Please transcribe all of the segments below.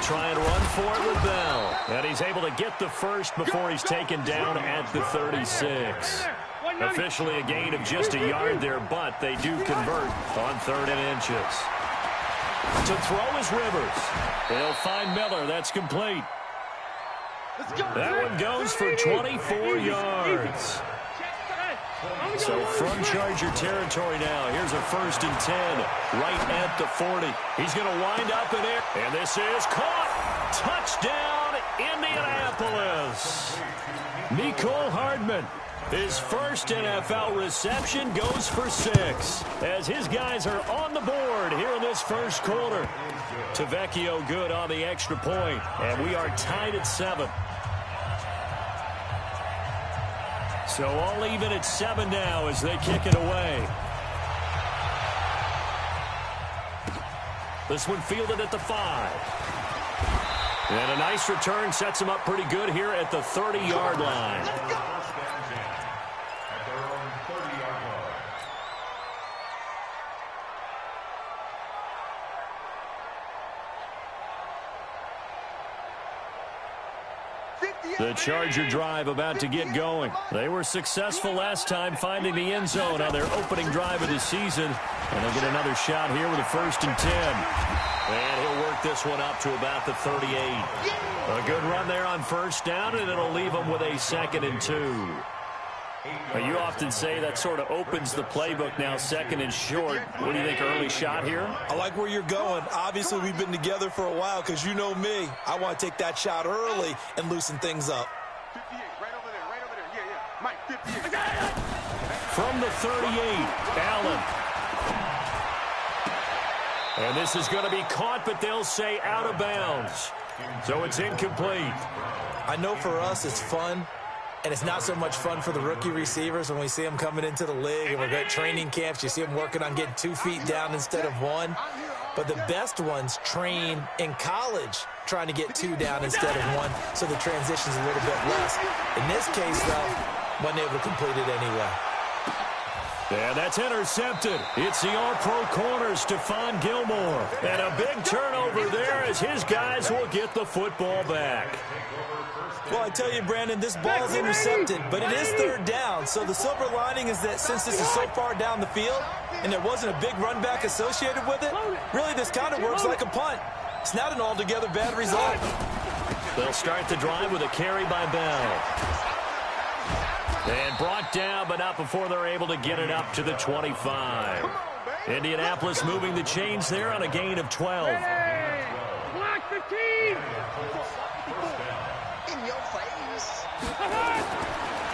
try and run for it with Bell. And he's able to get the first before he's taken down at the 36. Officially a gain of just a yard there, but they do convert on 3rd and inches. To throw is Rivers. They'll find Miller. That's complete. That one goes for 24 yards. So from Charger territory now, here's a 1st and 10 right at the 40. He's going to wind up in there, and this is caught. Touchdown, Indianapolis. Mecole Hardman. His first NFL reception goes for 6 as his guys are on the board here in this first quarter. Tavecchio good on the extra point, and we are tied at 7. So all even at 7 now as they kick it away. This one fielded at the 5. And a nice return sets him up pretty good here at the 30-yard line. The Charger drive about to get going. They were successful last time finding the end zone on their opening drive of the season. And they'll get another shot here with a 1st and 10. And he'll work this one up to about the 38. A good run there on 1st down, and it'll leave them with a 2nd and 2. Now, you often say that sort of opens the playbook now, 2nd and short. What do you think, early shot here? I like where you're going. Obviously, we've been together for a while because you know me. I want to take that shot early and loosen things up. 58, right over there. Yeah. Mike, 58. From the 38, Allen. And this is going to be caught, but they'll say out of bounds. So it's incomplete. I know for us it's fun. And it's not so much fun for the rookie receivers when we see them coming into the league and we're at training camps. You see them working on getting 2 feet down instead of 1. But the best ones train in college trying to get 2 down instead of 1, so the transition's a little bit less. In this case, though, wasn't able to complete it anyway. And that's intercepted. It's the all-pro corner, Stephon Gilmore. And a big turnover there as his guys will get the football back. Well, I tell you, Brandon, this ball's intercepted, but it is 3rd down. So the silver lining is that since this is so far down the field and there wasn't a big run back associated with it, really this kind of works like a punt. It's not an altogether bad result. They'll start the drive with a carry by Bell. And brought down, but not before they're able to get it up to the 25. Indianapolis moving the chains there on a gain of 12. Block 15! In your face.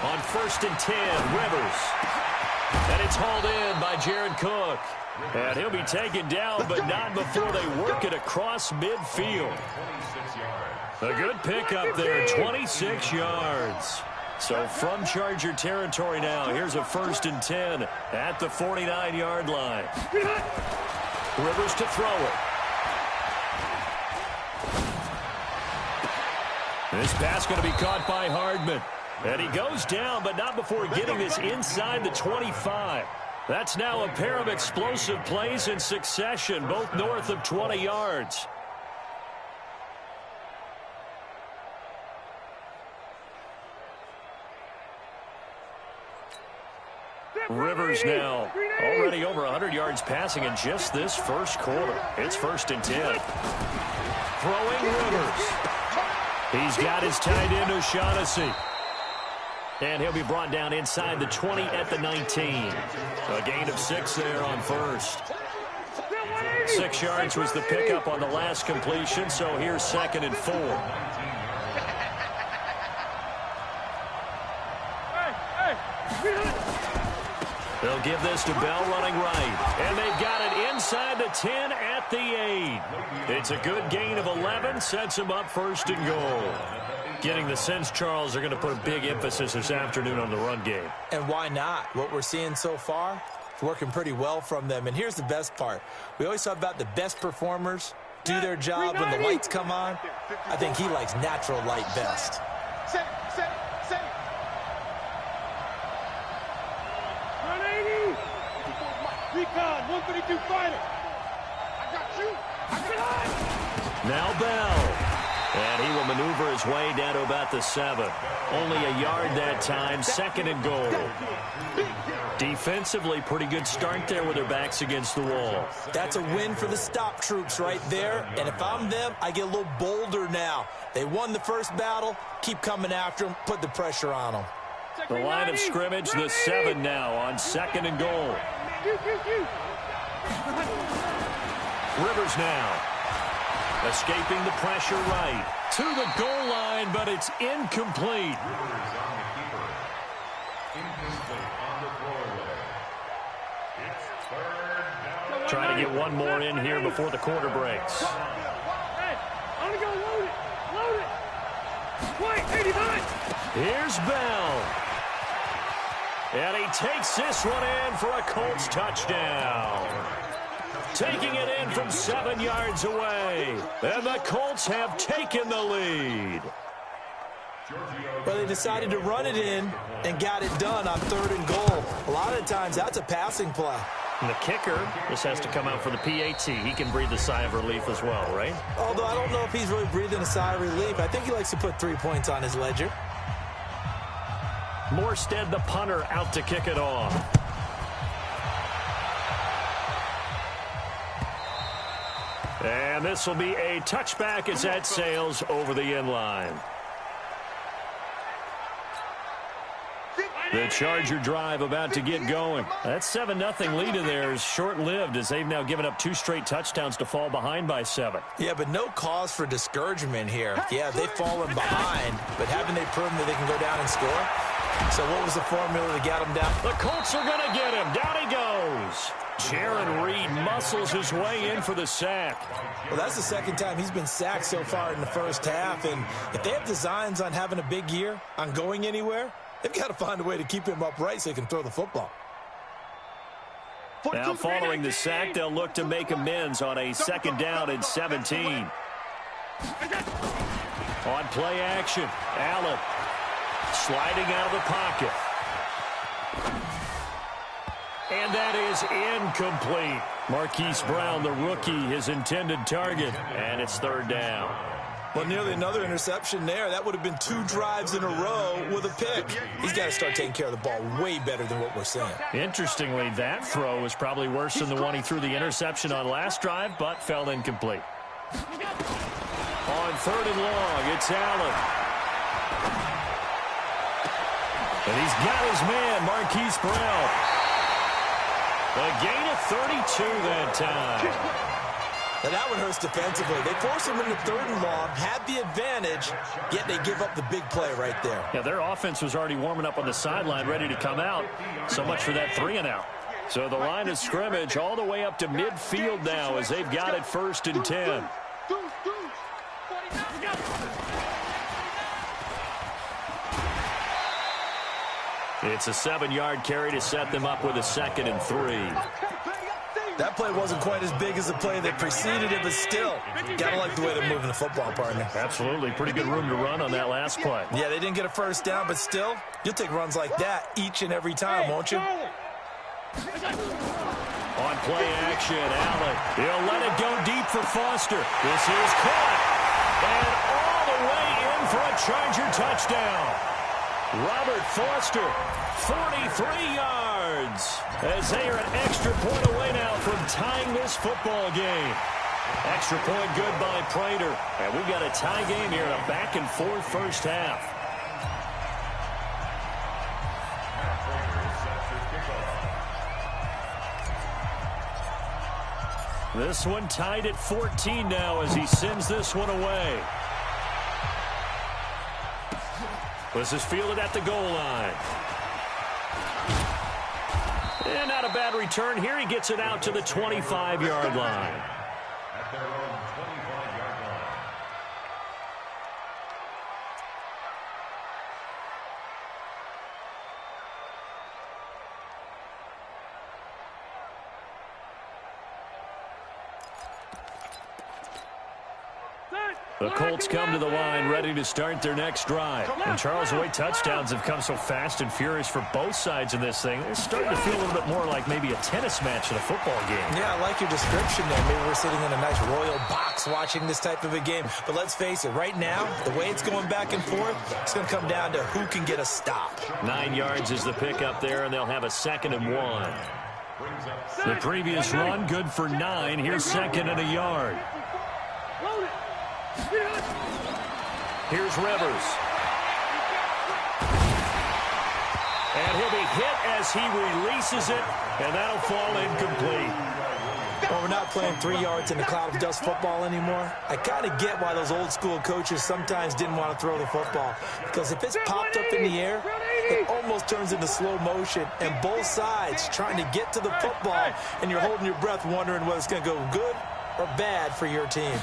On 1st and 10, Rivers. And it's hauled in by Jared Cook. And he'll be taken down, but not before they work it across midfield. A good pickup there, 26 yards. So from Charger territory now, here's a 1st and 10 at the 49-yard line. Rivers to throw it. This pass going to be caught by Hardman. And he goes down, but not before getting this inside the 25. That's now a pair of explosive plays in succession, both north of 20 yards. Rivers now already over 100 yards passing in just this first quarter. It's 1st and 10. Throwing Rivers. He's got his tight end O'Shaughnessy. And he'll be brought down inside the 20 at the 19. A gain of 6 there on 1st. 6 yards was the pickup on the last completion, so here's 2nd and 4. They'll give this to Bell running right. And they've got it inside the 10 at the 8. It's a good gain of 11. Sets them up 1st and goal. Getting the sense, Charles, they're going to put a big emphasis this afternoon on the run game. And why not? What we're seeing so far, it's working pretty well from them. And here's the best part. We always talk about the best performers do their job when the lights come on. I think he likes natural light best. Set it. 180! Recon, 132 fighter! I got you! Now Bell. And he will maneuver his way down to about the 7. Only a yard that time, 2nd and goal. Defensively, pretty good start there with their backs against the wall. That's a win for the stop troops right there. And if I'm them, I get a little bolder now. They won the first battle. Keep coming after them. Put the pressure on them. The line of scrimmage, the 7 now on 2nd and goal. Rivers now. Escaping the pressure right. To the goal line, but it's incomplete. Trying to get one more in here before the quarter breaks. Hey, I'm gonna go load it. Load it. Wait, 89. Here's Bell. And he takes this one in for a Colts touchdown. Taking it in from 7 yards away. And the Colts have taken the lead. Well, they decided to run it in and got it done on 3rd and goal. A lot of times, that's a passing play. And the kicker, this has to come out for the PAT. He can breathe a sigh of relief as well, right? Although I don't know if he's really breathing a sigh of relief. I think he likes to put 3 points on his ledger. Morstead, the punter, out to kick it off. And this will be a touchback as that sails over the end line. The Charger drive about to get going. That 7-0 lead in there is short-lived as they've now given up 2 straight touchdowns to fall behind by 7. Yeah, but no cause for discouragement here. Yeah, they've fallen behind, but haven't they proven that they can go down and score? So what was the formula that got them down? The Colts are going to get him. Down he goes. Jaron Reed muscles his way in for the sack. Well, that's the 2nd time he's been sacked so far in the first half. And if they have designs on having a big year, on going anywhere, they've got to find a way to keep him upright so he can throw the football. Now, following the sack, they'll look to make amends on a 2nd down and 17. On play action, Allen sliding out of the pocket. And that is incomplete. Marquise Brown, the rookie, his intended target. And it's 3rd down. Well, nearly another interception there. That would have been 2 drives in a row with a pick. He's got to start taking care of the ball way better than what we're seeing. Interestingly, that throw was probably worse than the one he threw the interception on last drive, but fell incomplete. On 3rd and long, it's Allen. And he's got his man, Marquise Brown. A gain of 32 that time. Now that one hurts defensively. They force him into 3rd and long, had the advantage, yet they give up the big play right there. Yeah, their offense was already warming up on the sideline, ready to come out. So much for that 3-and-out. So the line of scrimmage all the way up to midfield now as they've got it 1st and 10. It's a 7-yard carry to set them up with a 2nd and 3. That play wasn't quite as big as the play that preceded it, but still, gotta like the way they're moving the football, partner. Absolutely. Pretty good room to run on that last play. Yeah, they didn't get a 1st down, but still, you'll take runs like that each and every time, won't you? On play action, Allen. He'll let it go deep for Foster. This is caught. And all the way in for a Charger touchdown. Robert Foster, 43 yards. As they are an extra point away now from tying this football game. Extra point good by Prater. And we've got a tie game here in a back-and-forth first half. This one tied at 14 now as he sends this one away. This is fielded at the goal line. And not a bad return here. He gets it out to the 25-yard line. At their own 25-yard line. Set. The Colts come to the line ready to start their next drive. And Charles, the way touchdowns have come so fast and furious for both sides in this thing, it's starting to feel a little bit more like maybe a tennis match in a football game. Yeah, I like your description there. Maybe we're sitting in a nice royal box watching this type of a game. But let's face it, right now, the way it's going back and forth, it's going to come down to who can get a stop. 9 yards is the pickup there, and they'll have a 2nd and 1. The previous run, good for 9. Here's 2nd and a yard. Here's Rivers. And he'll be hit as he releases it, and that'll fall incomplete. Well, we're not playing 3 yards in the cloud of dust football anymore. I kind of get why those old school coaches sometimes didn't want to throw the football. Because if it's popped up in the air, it almost turns into slow motion. And both sides trying to get to the football, and you're holding your breath wondering whether it's going to go good or bad for your team.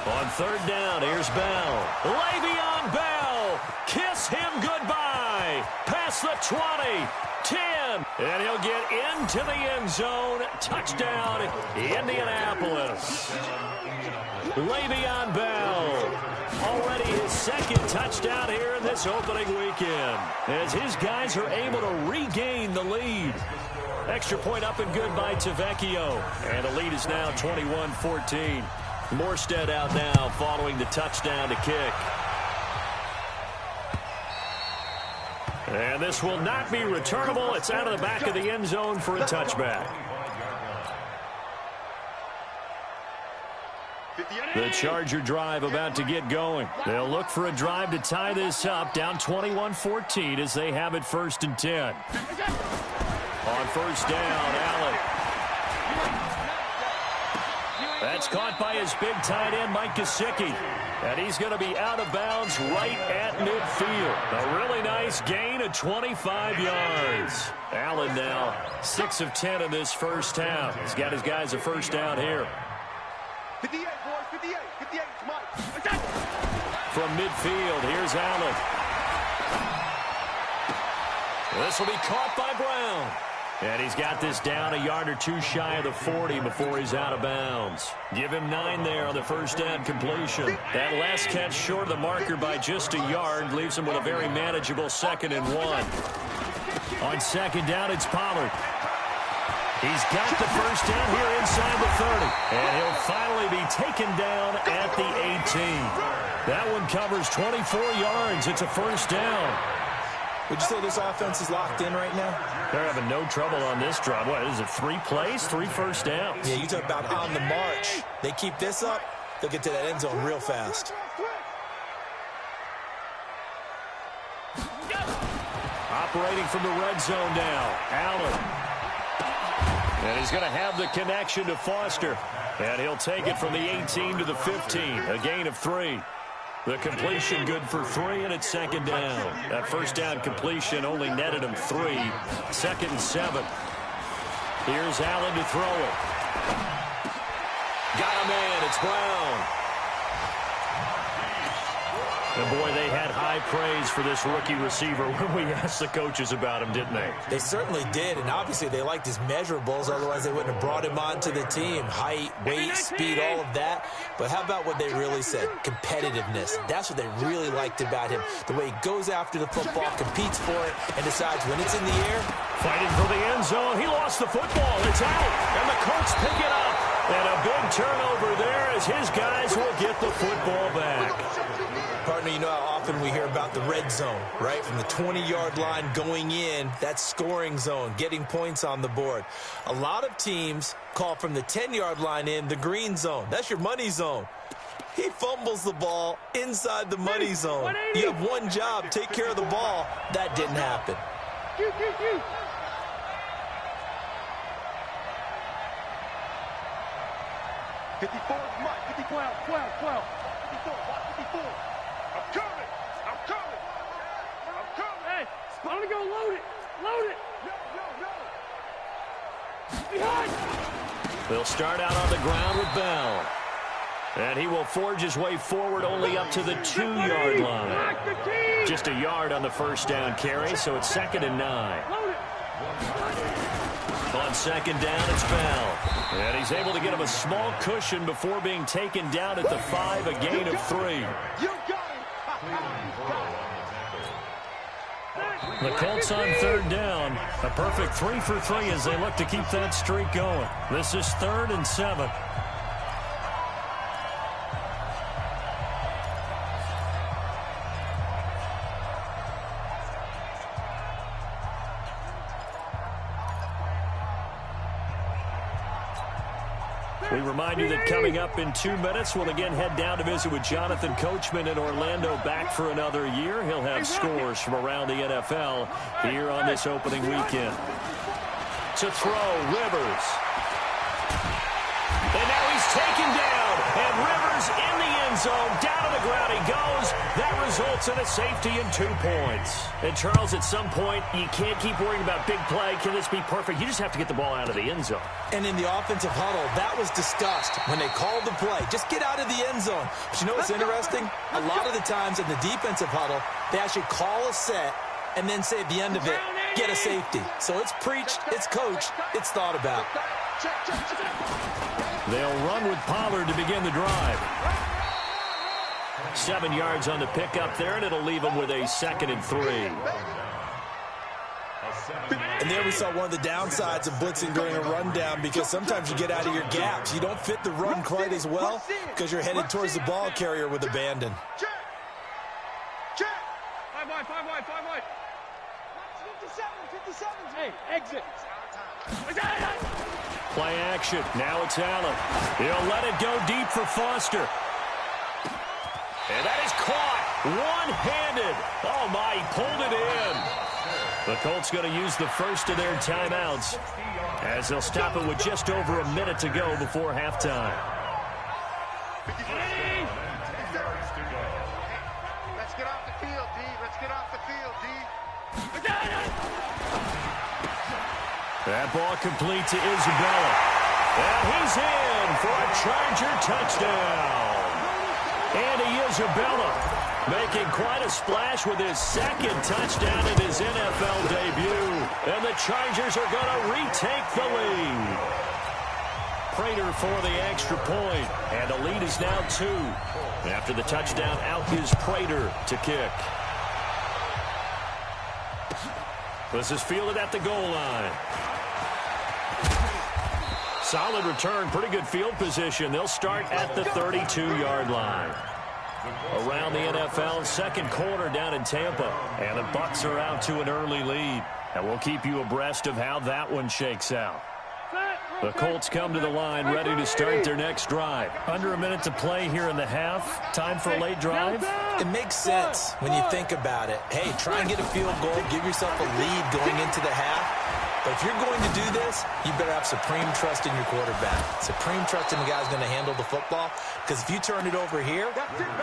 On 3rd down, here's Bell. Le'Veon Bell. Kiss him goodbye. Past the 20. 10. And he'll get into the end zone. Touchdown, Indianapolis. Le'Veon Bell. Already his 2nd touchdown here in this opening weekend, as his guys are able to regain the lead. Extra point up and good by Tavecchio. And the lead is now 21-14. Morstead out now following the touchdown to kick. And this will not be returnable. It's out of the back of the end zone for a touchback. The Charger drive about to get going. They'll look for a drive to tie this up, down 21-14 as they have it 1st and 10. On 1st down, Allen. That's caught by his big tight end, Mike Gesicki. And he's going to be out of bounds right at midfield. A really nice gain of 25 yards. Allen now 6 of 10 in this first half. He's got his guys a 1st down here. 58, boys, 58, 58, Mike. From midfield, here's Allen. This will be caught by Brown. And he's got this down a yard or 2 shy of the 40 before he's out of bounds. Give him 9 there on the 1st down completion. That last catch short of the marker by just a yard leaves him with a very manageable 2nd and 1. On 2nd down, it's Pollard. He's got the 1st down here inside the 30. And he'll finally be taken down at the 18. That one covers 24 yards. It's a 1st down. Would you say this offense is locked in right now? They're having no trouble on this drive. What is it, 3 plays, 3 1st downs? Yeah, you talk about on the march. They keep this up, they'll get to that end zone real fast. Operating from the red zone now, Allen. And he's going to have the connection to Foster. And he'll take it from the 18 to the 15, a gain of 3. The completion good for 3, and it's 2nd down. That 1st down completion only netted him 3. 2nd and 7. Here's Allen to throw it. Got a man. It's Brown. And boy, they had high praise for this rookie receiver when we asked the coaches about him, didn't they? They certainly did, and obviously they liked his measurables, otherwise they wouldn't have brought him onto the team. Height, weight, speed, all of that. But how about what they really said? Competitiveness. That's what they really liked about him. The way he goes after the football, competes for it, and decides when it's in the air. Fighting for the end zone. He lost the football. It's out, and the Colts pick it up. And a big turnover there as his guys will get the football back. Partner, you know how often we hear about the red zone, right? From the 20-yard line going in, that scoring zone, getting points on the board. A lot of teams call from the 10-yard line in the green zone. That's your money zone. He fumbles the ball inside the money zone. You have one job, take care of the ball. That didn't happen. 54, Mike, 54, 12, 12. 54, watch 54. I'm coming. Hey, I'm gonna go load it. No. Behind. They'll start out on the ground with Bell. And he will forge his way forward only up to the 2-yard line. Just a yard on the 1st down carry, so it's 2nd and 9. On On second down, it's Bell. And he's able to get him a small cushion before being taken down at the 5, a gain of 3. You got it. The Colts on third down. A perfect 3 for 3 as they look to keep that streak going. This is 3rd and 7. We remind you that coming up in 2 minutes, we'll again head down to visit with Jonathan Coachman in Orlando, back for another year. He'll have scores from around the NFL here on this opening weekend. To throw, Rivers. And now he's taken down. And Rivers in the end zone. Down to the ground he goes. That results in a safety and 2 points. And Charles, at some point, you can't keep worrying about big play. Can this be perfect? You just have to get the ball out of the end zone. And in the offensive huddle, that was discussed when they called the play. Just get out of the end zone. But you know what's interesting? A lot of the times in the defensive huddle, they actually call a set and then say at the end of it, get a safety. So it's preached, it's coached, it's thought about. They'll run with Pollard to begin the drive. 7 yards on the pickup there, and it'll leave them with a 2nd and 3. And there we saw one of the downsides of blitzing during a rundown, because sometimes you get out of your gaps. You don't fit the run quite as well because you're headed towards the ball carrier with abandon. Check. 5 wide, 5 wide, 5 wide. 57. Hey, exit. Play action. Now it's Allen. He'll let it go deep for Foster. And that is caught. One-handed. Oh, my, he pulled it in. The Colts going to use the first of their timeouts as they'll stop it with just over a minute to go before halftime. Let's get off the field, D. Let's get off the field, D. That ball complete to Isabella. And he's in for a Charger touchdown. Andy Isabella making quite a splash with his 2nd touchdown in his NFL debut. And the Chargers are going to retake the lead. Prater for the extra point. And the lead is now 2. After the touchdown, out is Prater to kick. This is fielded at the goal line. Solid return, pretty good field position. They'll start at the 32-yard line. Around the NFL, 2nd quarter down in Tampa. And the Bucs are out to an early lead. And we'll keep you abreast of how that one shakes out. The Colts come to the line ready to start their next drive. Under a minute to play here in the half. Time for a late drive. It makes sense when you think about it. Hey, try and get a field goal. Give yourself a lead going into the half. But if you're going to do this, you better have supreme trust in your quarterback. Supreme trust in the guy's going to handle the football. Because if you turn it over here,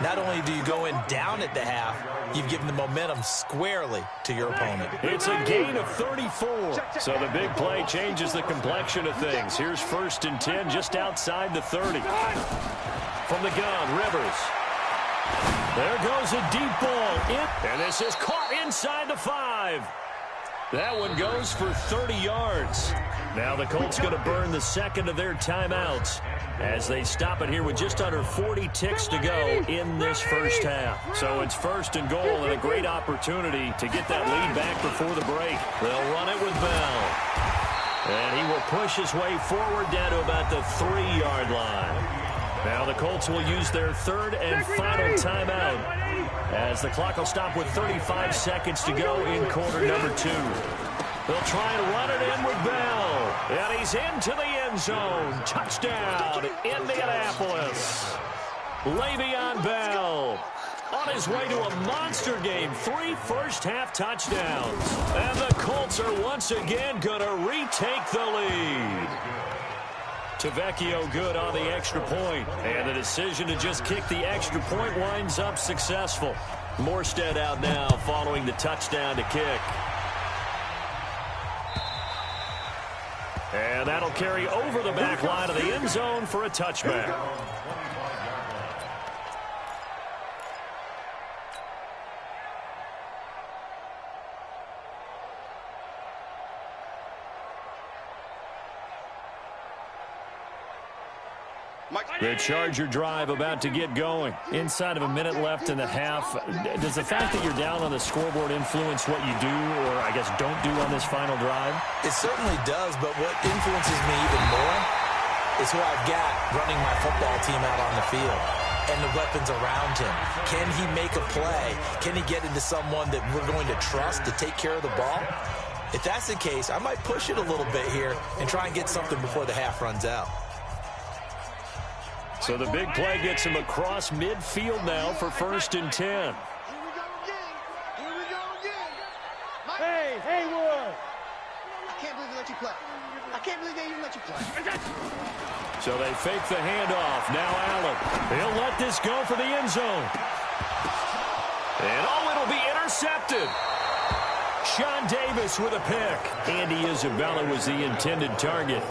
not only do you go in down at the half, you've given the momentum squarely to your opponent. It's a gain of 34. So the big play changes the complexion of things. Here's 1st and 10 just outside the 30. From the gun, Rivers. There goes a deep ball. And this is caught inside the 5. That one goes for 30 yards. Now the Colts going to burn the 2nd of their timeouts as they stop it here with just under 40 ticks to go in this first half. So it's 1st and goal and a great opportunity to get that lead back before the break. They'll run it with Bell. And he will push his way forward down to about the 3-yard line. Now the Colts will use their 3rd and final timeout as the clock will stop with 35 seconds to go in quarter number 2. They'll try and run it in with Bell. And he's into the end zone. Touchdown, Indianapolis. Le'Veon Bell on his way to a monster game. 3 first-half touchdowns. And the Colts are once again going to retake the lead. Tavecchio good on the extra point. And the decision to just kick the extra point winds up successful. Morstead out now following the touchdown to kick. And that'll carry over the back line of the end zone for a touchback. The Charger drive about to get going. Inside of a minute left in the half. Does the fact that you're down on the scoreboard influence what you do or, I guess, don't do on this final drive? It certainly does, but what influences me even more is who I've got running my football team out on the field and the weapons around him. Can he make a play? Can he get into someone that we're going to trust to take care of the ball? If that's the case, I might push it a little bit here and try and get something before the half runs out. So the big play gets him across midfield now for 1st and 10. Here we go again. Hey, Haywood. I can't believe they let you play. I can't believe they even let you play. So they fake the handoff. Now Allen. He'll let this go for the end zone. And it'll be intercepted. Sean Davis with a pick. Andy Isabella was the intended target.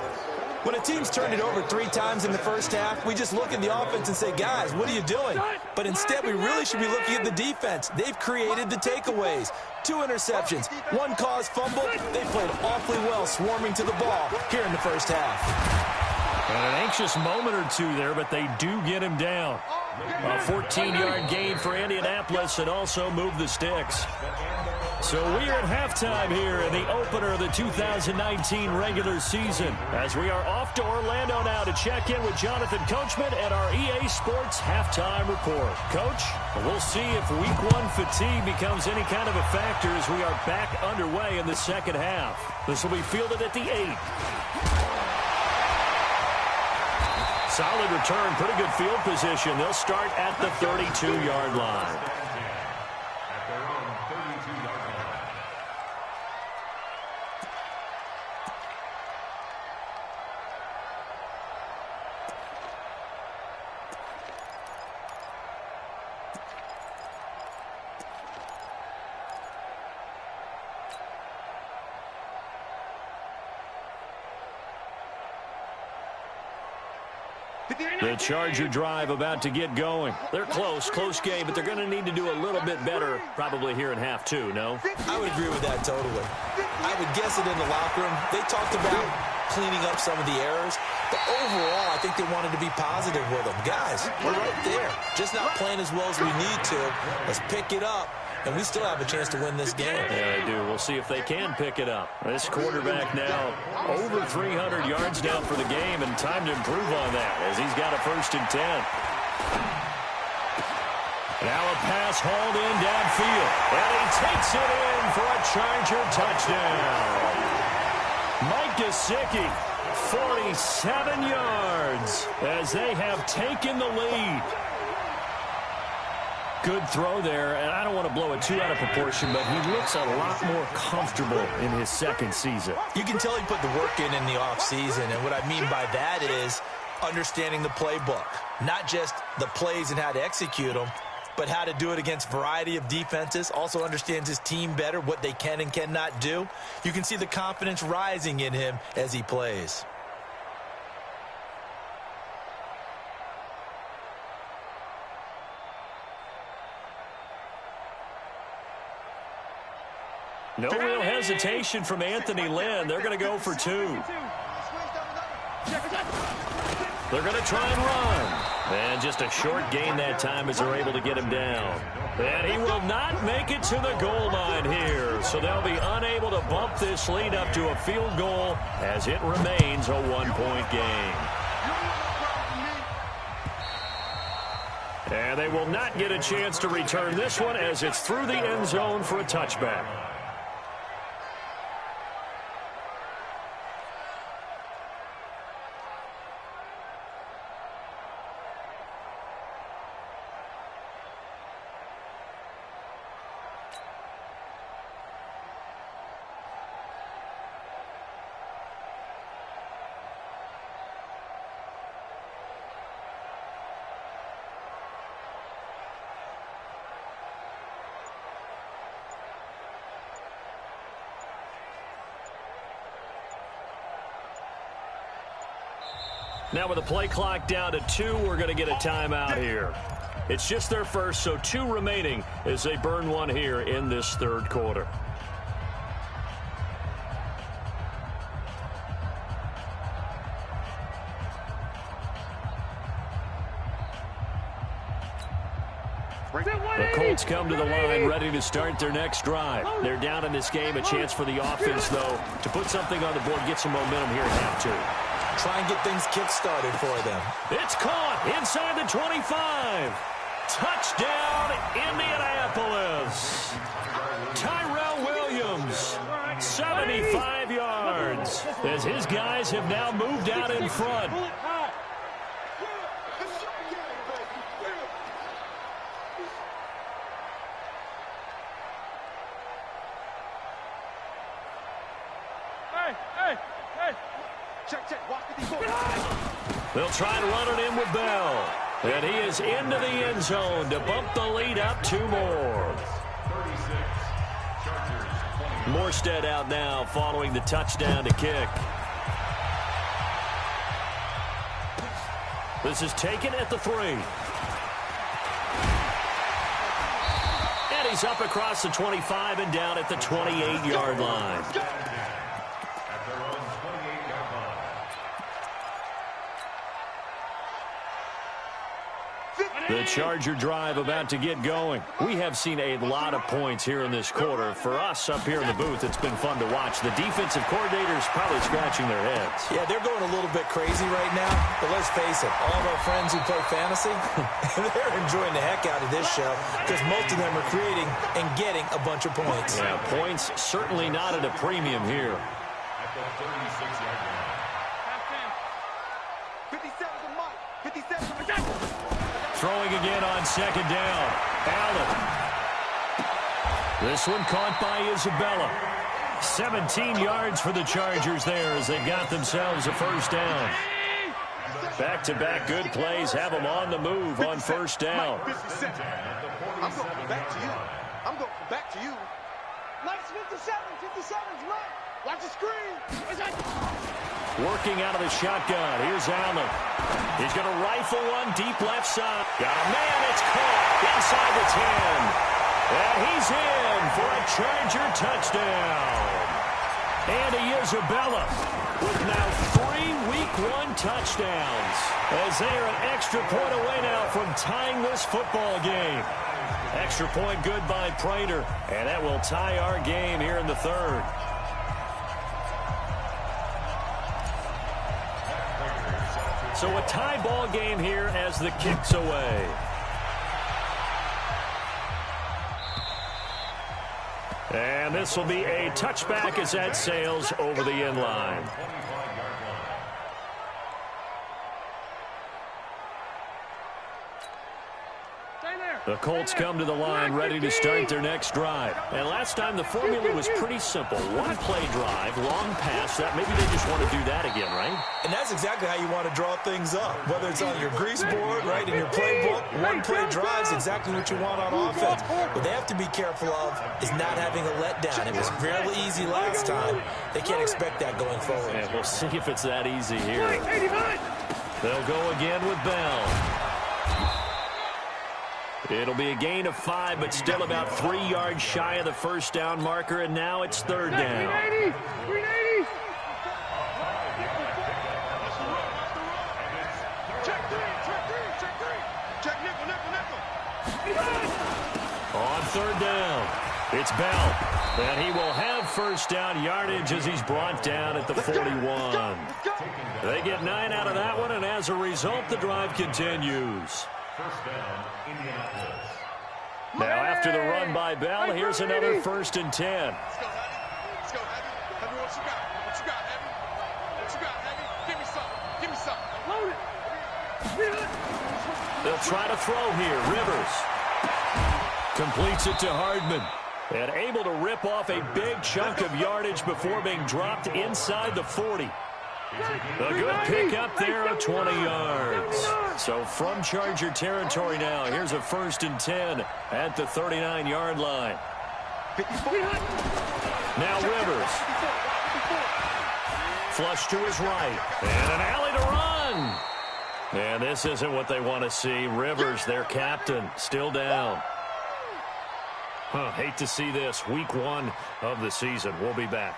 When a team's turned it over 3 times in the first half, we just look at the offense and say, guys, what are you doing? But instead, we really should be looking at the defense. They've created the takeaways. 2 interceptions, 1 caused fumble. They played awfully well swarming to the ball here in the first half. And an anxious moment or two there, but they do get him down. A 14-yard gain for Indianapolis and also move the sticks. So we are at halftime here in the opener of the 2019 regular season as we are off to Orlando now to check in with Jonathan Coachman and our EA Sports halftime report. Coach, we'll see if week 1 fatigue becomes any kind of a factor as we are back underway in the second half. This will be fielded at the 8. Solid return, pretty good field position. They'll start at the 32-yard line. At their own 32-yard line. The Charger drive about to get going. They're close game, but they're going to need to do a little bit better probably here in half 2, no? I would agree with that totally. I would guess it in the locker room. They talked about cleaning up some of the errors, but overall, I think they wanted to be positive with them. Guys, we're right there. Just not playing as well as we need to. Let's pick it up, and we still have a chance to win this game. Yeah, they do. We'll see if they can pick it up. This quarterback now over 300 yards now for the game, and time to improve on that as he's got a 1st and 10. Now a pass hauled in downfield, and he takes it in for a Charger touchdown. Mike Gesicki, 47 yards as they have taken the lead. Good throw there, and I don't want to blow it too out of proportion, but he looks a lot more comfortable in his 2nd season. You can tell he put the work in the offseason, and what I mean by that is understanding the playbook. Not just the plays and how to execute them, but how to do it against a variety of defenses. Also understands his team better, what they can and cannot do. You can see the confidence rising in him as he plays. No real hesitation from Anthony Lynn. They're going to go for 2. They're going to try and run. And just a short gain that time as they're able to get him down. And he will not make it to the goal line here. So they'll be unable to bump this lead up to a field goal as it remains a 1-point game. And they will not get a chance to return this one as it's through the end zone for a touchback. Now with the play clock down to 2, we're going to get a timeout here. It's just their first, so 2 remaining as they burn one here in this 3rd quarter. The Colts come to the line ready to start their next drive. They're down in this game. A chance for the offense, though, to put something on the board, get some momentum here at half two. Try and get things kick-started for them. It's caught inside the 25. Touchdown, Indianapolis. Tyrell Williams, 75 yards, as his guys have now moved out in front. They'll try to run it in with Bell. And he is into the end zone to bump the lead up 2 more. Morstead out now following the touchdown to kick. This is taken at the 3. And he's up across the 25 and down at the 28-yard line. The Charger drive about to get going. We have seen a lot of points here in this quarter. For us up here in the booth, it's been fun to watch. The defensive coordinators probably scratching their heads. Yeah, they're going a little bit crazy right now. But let's face it, all of our friends who play fantasy, they're enjoying the heck out of this show because most of them are creating and getting a bunch of points. Yeah, points certainly not at a premium here. At the 36-yard line. 57 to Mike. 57 to Mike. Throwing again on second down. Allen. This one caught by Isabella. 17 yards for the Chargers there as they've got themselves a first down. Back-to-back good plays have them on the move on first down. I'm going back to you. I'm going back to you. Mike's 57. 57's Mike. Watch the screen. Working out of the shotgun. Here's Allen. He's going to rifle one deep left side. Got a man. It's caught inside the 10. And he's in for a Charger touchdown. Andy Isabella with now 3 Week 1 touchdowns as they are an extra point away now from tying this football game. Extra point good by Prater, and that will tie our game here in the 3rd. So a tie ball game here as the kick's away. And this will be a touchback as that sails over the end line. The Colts come to the line ready to start their next drive. And last time the formula was pretty simple. 1-play drive, long pass. That maybe they just want to do that again, right? And that's exactly how you want to draw things up. Whether it's on your grease board, right, in your playbook, 1-play drive is exactly what you want on offense. What they have to be careful of is not having a letdown. It was fairly easy last time. They can't expect that going forward. Yeah, we'll see if it's that easy here. They'll go again with Bell. It'll be a gain of 5, but still about 3 yards shy of the first down marker, and now it's 3rd down. 380. Check three. Check nickel. On 3rd down, it's Bell. And he will have first down yardage as he's brought down at the 41. They get 9 out of that one, and as a result, the drive continues. First down, Indianapolis. Now, after the run by Bell, here's another 1st and 10. Let's go, Heavy. Heavy, what you got? Heavy? What you got, Heavy? Give me some. Load it. They'll try to throw here. Rivers completes it to Hardman. And able to rip off a big chunk of yardage before being dropped inside the 40. A good pickup there of 20 yards. So from Charger territory now, here's a 1st and 10 at the 39-yard line. Now Rivers. Flush to his right. And an alley to run. And this isn't what they want to see. Rivers, their captain, still down. Hate to see this. Week 1 of the season. We'll be back.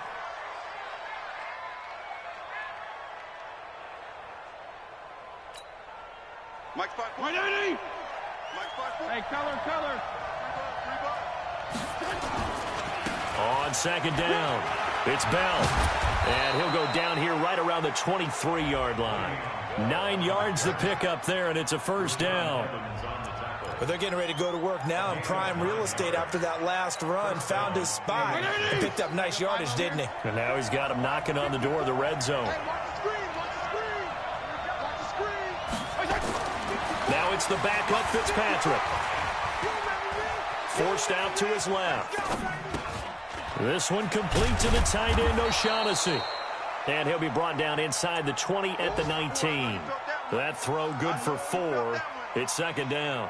Mike's 180. Hey, color. On second down, it's Bell. And he'll go down here right around the 23-yard line. 9 yards to pick up there, and it's a first down. But they're getting ready to go to work now in prime real estate after that last run. Found his spot and picked up nice yardage, didn't he? And now he's got him knocking on the door of the red zone. Now it's the backup Fitzpatrick. Forced out to his left. This one complete to the tight end, O'Shaughnessy. And he'll be brought down inside the 20 at the 19. That throw good for 4. It's second down.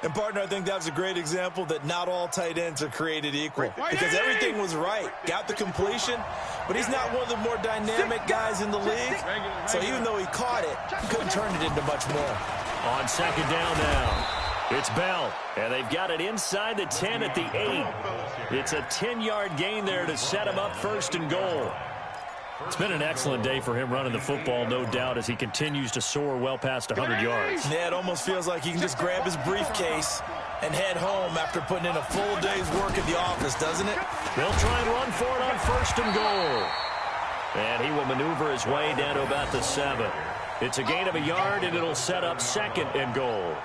And, partner, I think that was a great example that not all tight ends are created equal. Because everything was right. Got the completion, but he's not one of the more dynamic guys in the league. So even though he caught it, couldn't turn it into much more. On second down now, it's Bell. And they've got it inside the 10 at the 8. It's a 10-yard gain there to set him up first and goal. It's been an excellent day for him running the football, no doubt, as he continues to soar well past 100 yards. Yeah, it almost feels like he can just grab his briefcase and head home after putting in a full day's work at the office, doesn't it? They'll try and run for it on first and goal. And he will maneuver his way down to about the 7. It's a gain of a yard, and it'll set up second and goal.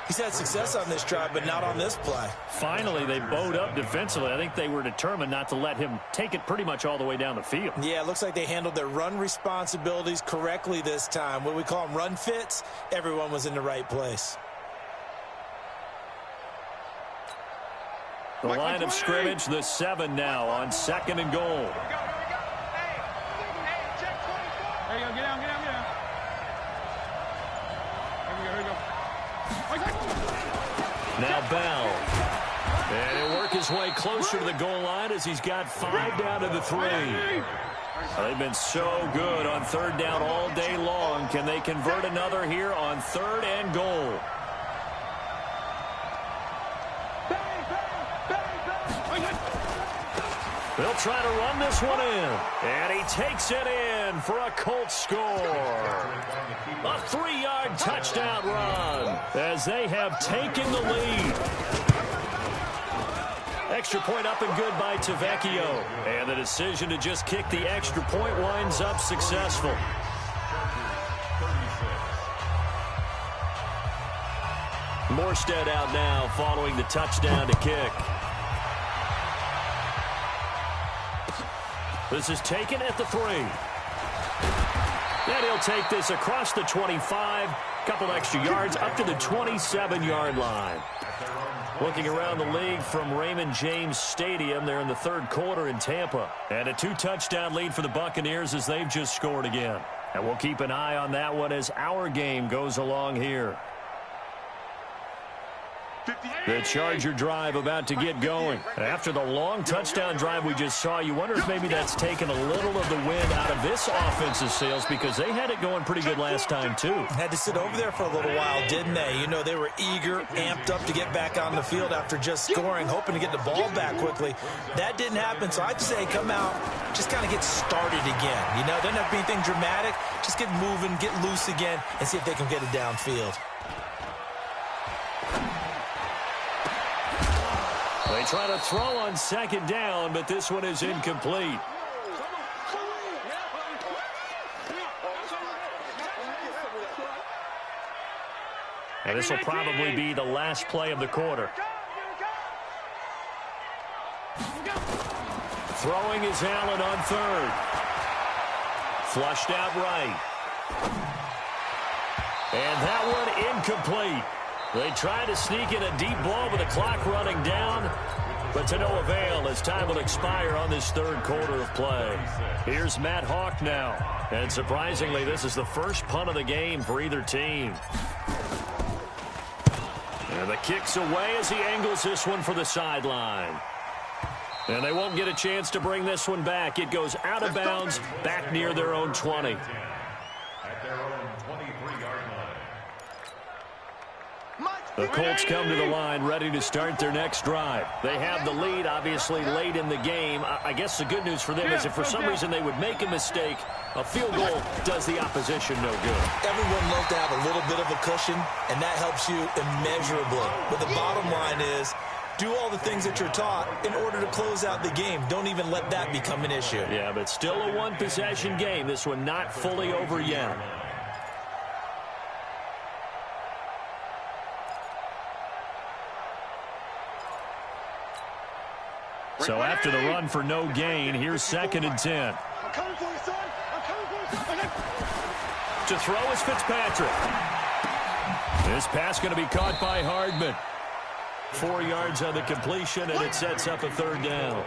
He's had success on this drive, but not on this play. Finally, they bowed up defensively. I think they were determined not to let him take it pretty much all the way down the field. Yeah, it looks like they handled their run responsibilities correctly this time. What we call them run fits, everyone was in the right place. The line of scrimmage, the 7 now on second and goal. There you go, get down. Here we go. Now Bell. And he'll work his way closer to the goal line as he's got 5 down to the 3. They've been so good on third down all day long. Can they convert another here on third and goal? They'll try to run this one in. And he takes it in for a Colts score. A 3-yard touchdown run as they have taken the lead. Extra point up and good by Tavecchio. And the decision to just kick the extra point winds up successful. Morstead out now following the touchdown to kick. This is taken at the 3. And he'll take this across the 25. Couple extra yards up to the 27-yard line. Looking around the league from Raymond James Stadium, they're in the third quarter in Tampa. And a 2-touchdown lead for the Buccaneers as they've just scored again. And we'll keep an eye on that one as our game goes along here. The Charger drive about to get going. After the long touchdown drive we just saw, you wonder if maybe that's taken a little of the wind out of this offense's sails because they had it going pretty good last time too. Had to sit over there for a little while, didn't they? You know, they were eager, amped up to get back on the field after just scoring, hoping to get the ball back quickly. That didn't happen, so I'd say come out, just kind of get started again. You know, doesn't have to be anything dramatic. Just get moving, get loose again, and see if they can get it downfield. They try to throw on second down, but this one is incomplete. And this will probably be the last play of the quarter. Throwing is Allen on third. Flushed out right. And that one incomplete. They try to sneak in a deep ball with the clock running down, but to no avail as time will expire on this third quarter of play. Here's Matt Hawk now. And surprisingly, this is the first punt of the game for either team. And the kick's away as he angles this one for the sideline. And they won't get a chance to bring this one back. It goes out of bounds, back near their own 20. The Colts come to the line ready to start their next drive. They have the lead, obviously, late in the game. I guess the good news for them is if for some reason they would make a mistake, a field goal does the opposition no good. Everyone loves to have a little bit of a cushion, and that helps you immeasurably. But the bottom line is, do all the things that you're taught in order to close out the game. Don't even let that become an issue. Yeah, but still a one-possession game. This one not fully over yet. So after the run for no gain, here's 2nd and 10. I'm coming for you, son. I'm coming for you. To throw is Fitzpatrick. This pass going to be caught by Hardman. 4 yards on the completion, and it sets up a 3rd down.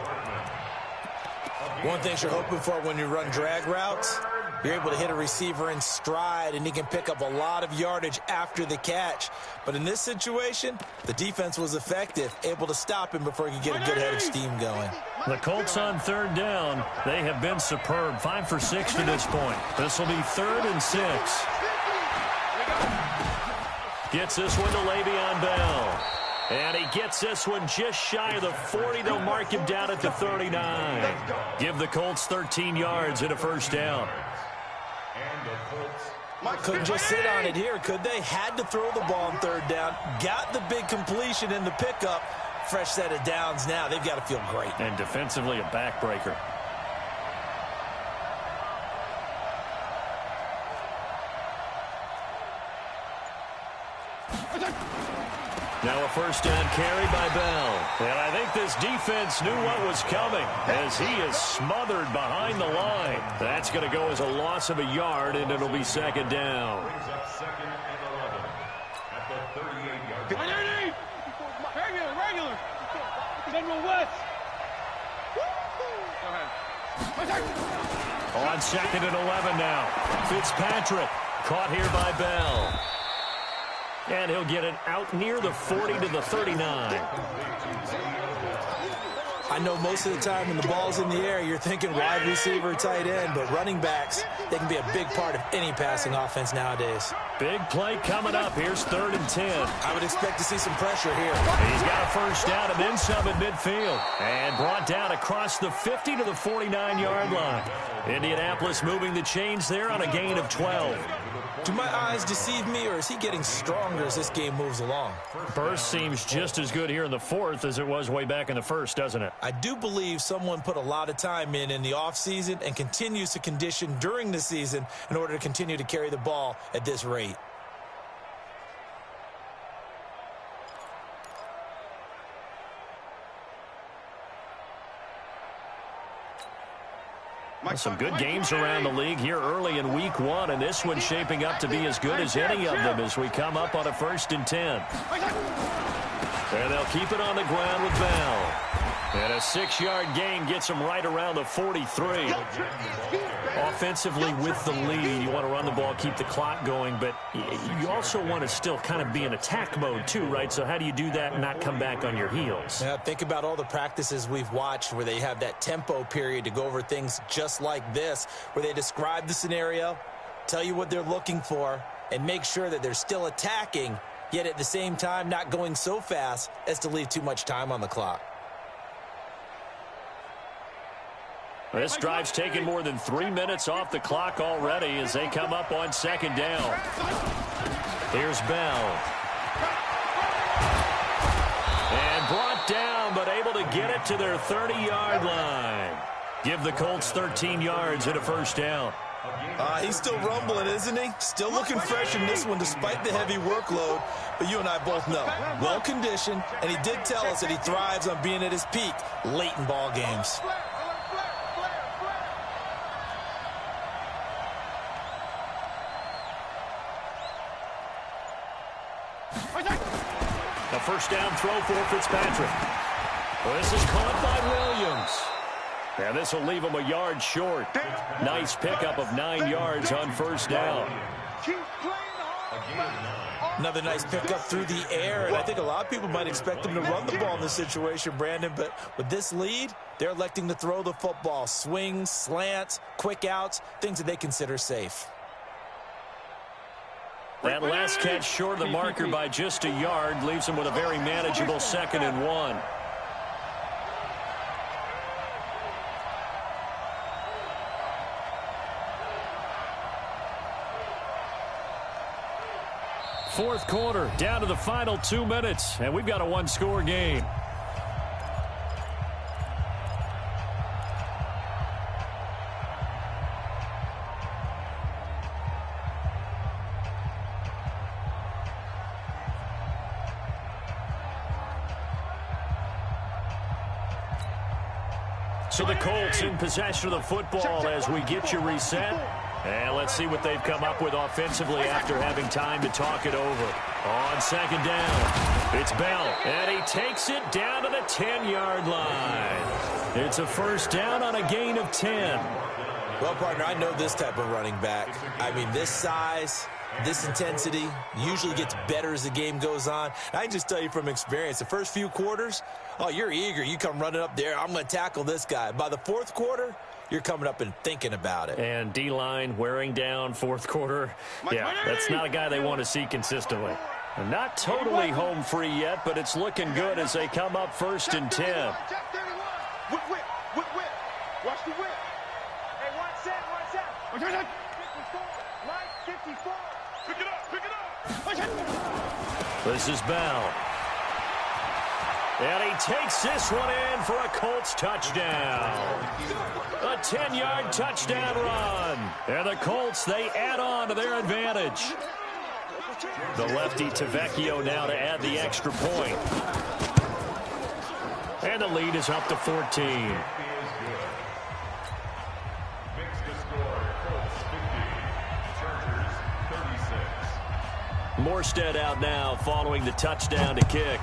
One thing you're hoping for when you run drag routes, you're able to hit a receiver in stride, and he can pick up a lot of yardage after the catch. But in this situation, the defense was effective, able to stop him before he could get a good head of steam going. The Colts on 3rd down. They have been superb. 5 for 6 to this point. This will be 3rd and 6. Gets this one to Le'Veon Bell. And he gets this one just shy of the 40. They'll mark him down at the 39. Give the Colts 13 yards and a 1st down. Couldn't just sit on it here, could they? Had to throw the ball on 3rd down. Got the big completion in the pickup. Fresh set of downs now. They've got to feel great. And defensively a backbreaker. Now a 1st down carry by Bell. And I think this defense knew what was coming as he is smothered behind the line. That's going to go as a loss of a yard, and it'll be 2nd down. Brings up 2nd and 11 at the 38-yard line. Regular. General West. On 2nd and 11 now. Fitzpatrick caught here by Bell. And he'll get it out near the 40 to the 39. I know most of the time when the ball's in the air, you're thinking wide receiver, tight end, but running backs, they can be a big part of any passing offense nowadays. Big play coming up. Here's 3rd and 10. I would expect to see some pressure here. He's got a 1st down and then some at midfield. And brought down across the 50 to the 49-yard line. Indianapolis moving the chains there on a gain of 12. Do my eyes deceive me, or is he getting stronger as this game moves along? Burst seems just as good here in the 4th as it was way back in the 1st, doesn't it? I do believe someone put a lot of time in the offseason and continues to condition during the season in order to continue to carry the ball at this rate. Some good games around the league here early in week 1, and this one's shaping up to be as good as any of them as we come up on a 1st and 10. And they'll keep it on the ground with Bell. And a 6-yard gain gets them right around the 43. Offensively with the lead, you want to run the ball, keep the clock going, but you also want to still kind of be in attack mode too, right? So how do you do that and not come back on your heels? Yeah, think about all the practices we've watched where they have that tempo period to go over things just like this, where they describe the scenario, tell you what they're looking for, and make sure that they're still attacking, yet at the same time not going so fast as to leave too much time on the clock. This drive's taken more than 3 minutes off the clock already as they come up on 2nd down. Here's Bell. And brought down, but able to get it to their 30-yard line. Give the Colts 13 yards and a 1st down. He's still rumbling, isn't he? Still looking fresh in this one despite the heavy workload. But you and I both know, well-conditioned, and he did tell us that he thrives on being at his peak late in ball games. A 1st down throw for Fitzpatrick. Well, this is caught by Williams. And this will leave him a yard short. Nice pickup of 9 yards on 1st down. Another nice pickup through the air, and I think a lot of people might expect them to run the ball in this situation, Brandon, but with this lead, they're electing to throw the football. Swings, slants, quick outs, things that they consider safe. That last catch short of the marker by just a yard leaves him with a very manageable 2nd and 1. Fourth quarter, down to the final 2 minutes, and we've got a one-score game. So the Colts in possession of the football as we get you reset. And let's see what they've come up with offensively after having time to talk it over. On 2nd down, it's Bell, and he takes it down to the 10-yard line. It's a 1st down on a gain of 10. Well, partner, I know this type of running back. I mean, this size, this intensity usually gets better as the game goes on. I can just tell you from experience, the first few quarters, oh, you're eager. You come running up there, I'm going to tackle this guy. By the 4th quarter, you're coming up and thinking about it. And D-line wearing down 4th quarter. Yeah, that's not a guy they want to see consistently. Not totally home free yet, but it's looking good as they come up 1st and 10. Whip. Watch the whip. Hey, watch out. 54. Pick it up. This is Bell. And he takes this one in for a Colts touchdown. A 10-yard touchdown run. And the Colts, they add on to their advantage. The lefty Tavecchio now to add the extra point. And the lead is up to 14. Morstead out now following the touchdown to kick.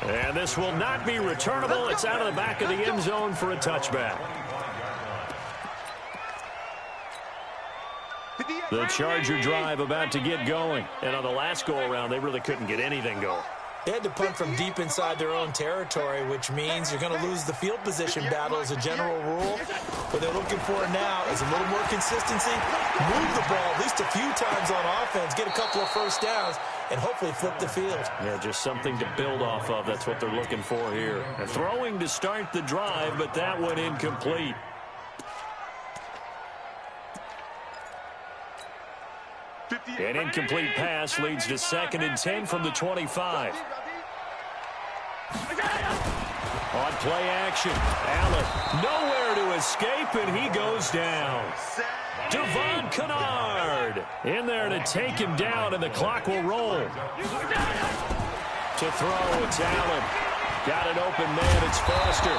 And this will not be returnable. It's out of the back of the end zone for a touchback. The Charger drive about to get going. And on the last go-around, they really couldn't get anything going. They had to punt from deep inside their own territory, which means you're going to lose the field position battle as a general rule. What they're looking for now is a little more consistency, move the ball at least a few times on offense, get a couple of 1st downs, and hopefully flip the field. Yeah, just something to build off of. That's what they're looking for here. And throwing to start the drive, but that one incomplete. An incomplete pass leads to 2nd and 10 from the 25. On play action, Allen nowhere to escape, and he goes down. Devon Kennard in there to take him down, and the clock will roll. To throw, it's Allen. Got an open man, it's Foster.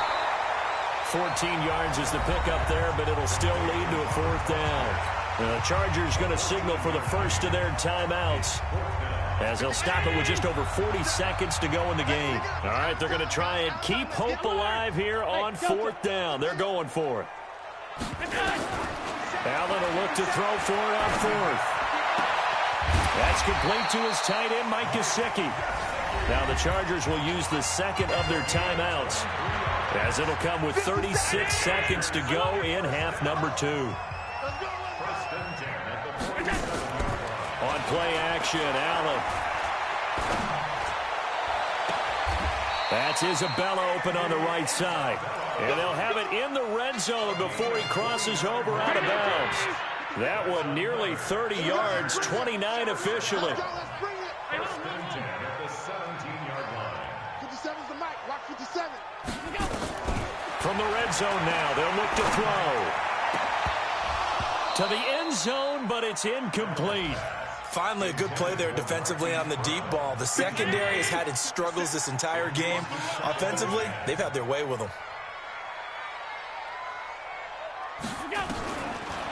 14 yards is the pickup there, but it'll still lead to a 4th down. The Chargers going to signal for the first of their timeouts as they'll stop it with just over 40 seconds to go in the game. All right, they're going to try and keep hope alive here on 4th down. They're going for it. Allen will look to throw for it on 4th. That's complete to his tight end, Mike Gesicki. Now the Chargers will use the 2nd of their timeouts as it'll come with 36 seconds to go in half number 2. On play action, Allen. That's Isabella open on the right side. And they'll have it in the red zone before he crosses over out of bounds. That one nearly 30 yards, 29 officially. From the red zone now, they'll look to throw. To the end zone, but it's incomplete. Finally, a good play there defensively on the deep ball. The secondary has had its struggles this entire game. Offensively, they've had their way with them.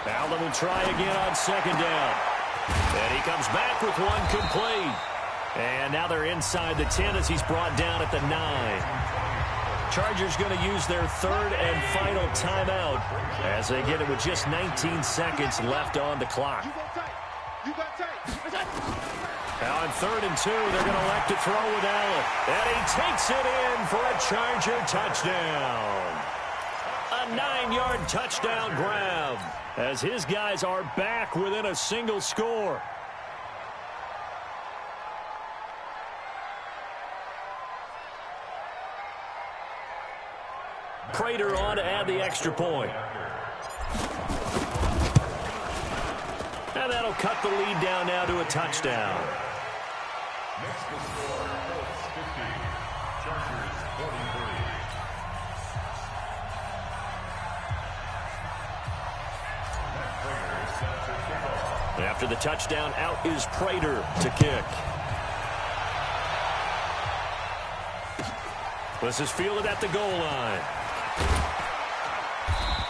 Allen will try again on 2nd down. And he comes back with one complete. And now they're inside the 10 as he's brought down at the 9. Chargers going to use their 3rd and final timeout as they get it with just 19 seconds left on the clock. Now on 3rd and 2, they're going to elect to throw with Allen. And he takes it in for a Charger touchdown. A 9-yard touchdown grab as his guys are back within a single score. Prater on to add the extra point. And that'll cut the lead down now to a touchdown. Next to score, Colts 50, Chargers 43. Prater is set to kick off. After the touchdown, out is Prater to kick. This is fielded at the goal line.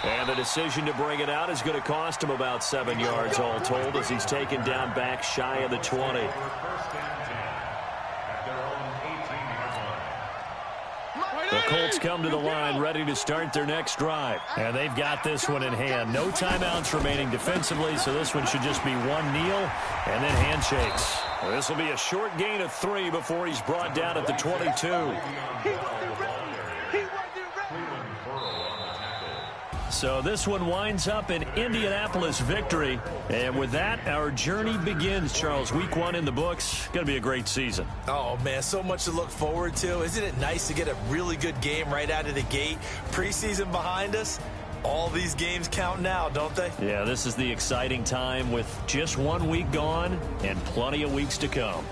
And the decision to bring it out is going to cost him about 7 yards all told as he's taken down back shy of the 20. First and 10 at their own 18-yard line. The Colts come to the line ready to start their next drive. And they've got this one in hand. No timeouts remaining defensively, so this one should just be one kneel and then handshakes. This will be a short gain of 3 before he's brought down at the 22. So this one winds up an Indianapolis victory. And with that, our journey begins, Charles. Week 1 in the books. Going to be a great season. Oh, man, so much to look forward to. Isn't it nice to get a really good game right out of the gate? Preseason behind us. All these games count now, don't they? Yeah, this is the exciting time with just 1 week gone and plenty of weeks to come.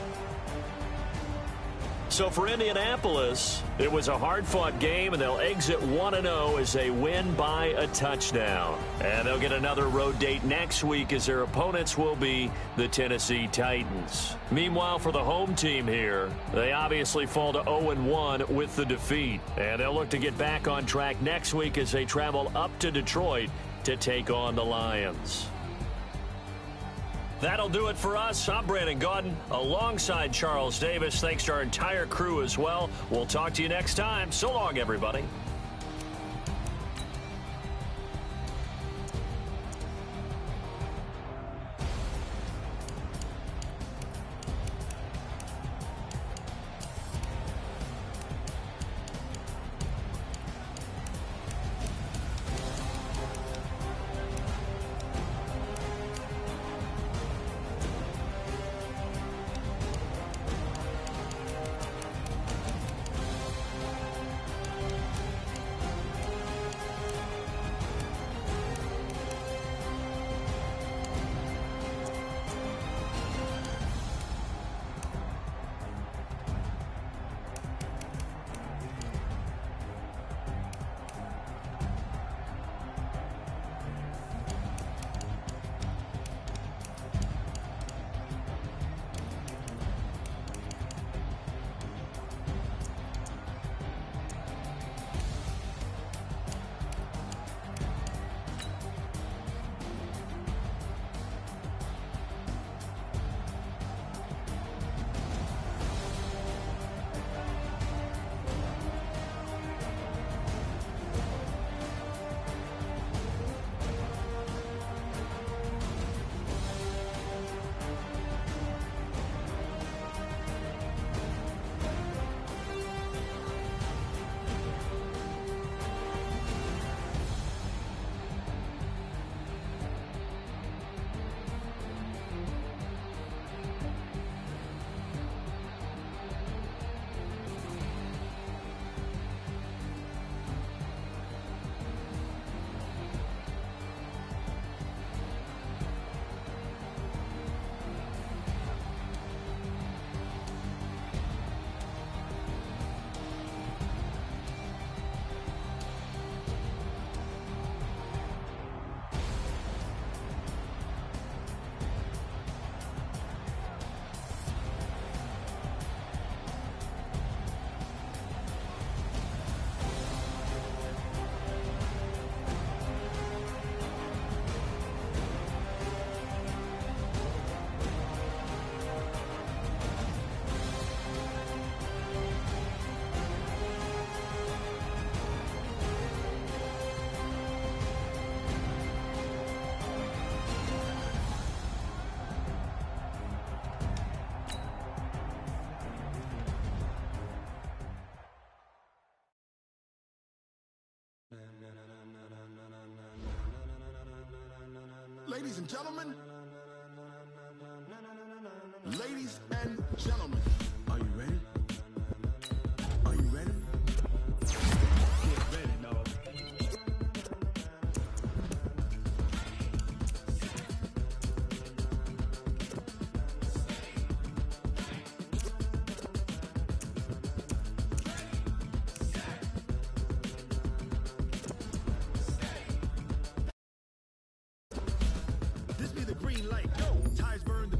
So for Indianapolis, it was a hard-fought game, and they'll exit 1-0 as they win by a touchdown. And they'll get another road date next week as their opponents will be the Tennessee Titans. Meanwhile, for the home team here, they obviously fall to 0-1 with the defeat. And they'll look to get back on track next week as they travel up to Detroit to take on the Lions. That'll do it for us. I'm Brandon Gaudin alongside Charles Davis. Thanks to our entire crew as well. We'll talk to you next time. So long, everybody. Ladies and gentlemen. Ladies and gentlemen. Are you ready? Are you ready? Get ready, dog. This be the green light. Go. Ties burn the